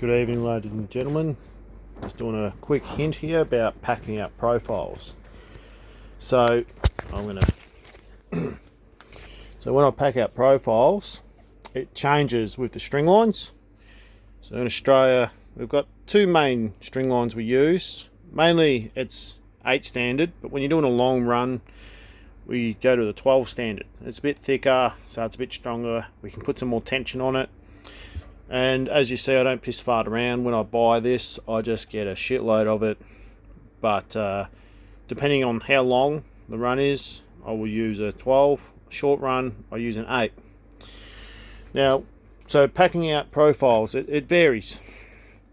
Good evening, ladies and gentlemen. Just doing a quick hint here about packing out profiles. So when I pack out profiles, it changes with the string lines. So in Australia, we've got two main string lines we use. Mainly it's 8 standard, but when you're doing a long run, we go to the 12 standard. It's a bit thicker, so it's a bit stronger. We can put some more tension on it. And as you see, I don't piss fart around. When I buy this, I just get a shitload of it. But depending on how long the run is, I will use a 12. Short run, I use an 8. Now, so packing out profiles, it varies.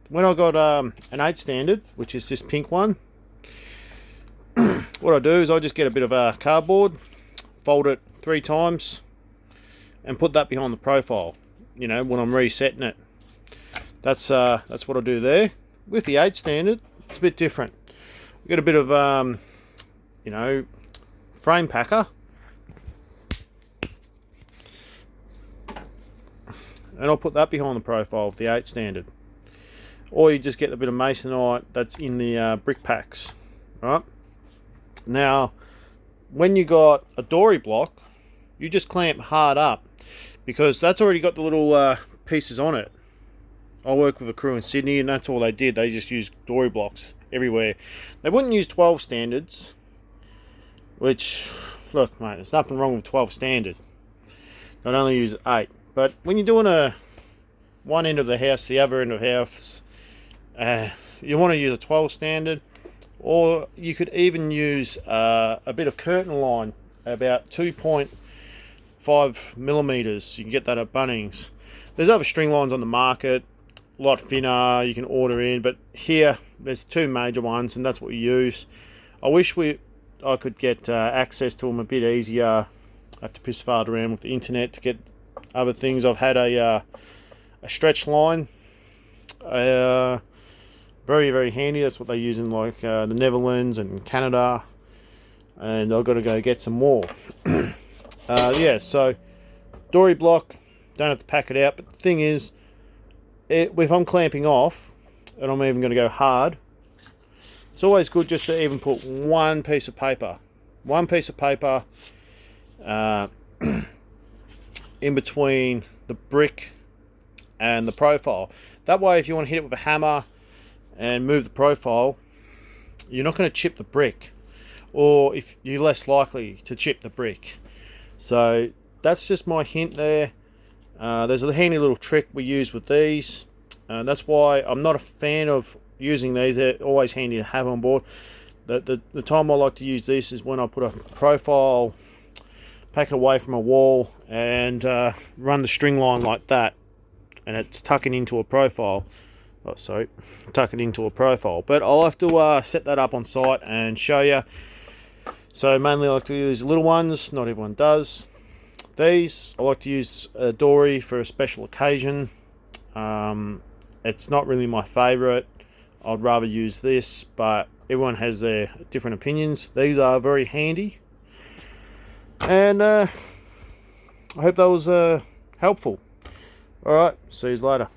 When I got an 8 standard, which is this pink one, what I do is I just get a bit of cardboard, fold it 3 times, and put that behind the profile. You know, when I'm resetting it, that's what I do there. With the 8 standard, it's a bit different. We got a bit of frame packer, and I'll put that behind the profile of the 8 standard. Or you just get a bit of Masonite that's in the brick packs, right? Now, when you got a dory block, you just clamp hard up, because that's already got the little pieces on it. I work with a crew in Sydney, and that's all they did. They just used dory blocks everywhere. They wouldn't use 12 standards, which, look mate, there's nothing wrong with 12 standard. They'd only use 8. But when you're doing one end of the house, the other end of the house, you want to use a 12 standard, or you could even use a bit of curtain line, about 2.5 millimeters. You can get that at Bunnings. There's other string lines on the market, a lot thinner, you can order in, but here there's 2 major ones, and that's what we use. I wish I could get access to them a bit easier. I have to piss fart around with the internet to get other things. I've had a stretch line, very very handy. That's what they use in like the Netherlands and Canada, and I've got to go get some more. Yeah, so dory block, don't have to pack it out, but the thing is, if I'm clamping off and I'm even going to go hard, it's always good just to even put one piece of paper in between the brick and the profile. That way, if you want to hit it with a hammer and move the profile, you're not going to chip the brick, or if you're less likely to chip the brick. So that's just my hint there. There's a handy little trick we use with these. That's why I'm not a fan of using these. They're always handy to have on board. The time I like to use this is when I put a profile, pack it away from a wall, and run the string line like that, and it's tucking into a profile. Oh, sorry, tucking into a profile. But I'll have to set that up on site and show you. So mainly I like to use little ones. Not everyone does. These I like to use a dory for a special occasion. It's not really my favourite. I'd rather use this, but everyone has their different opinions. These are very handy, and I hope that was helpful. Alright, see you later.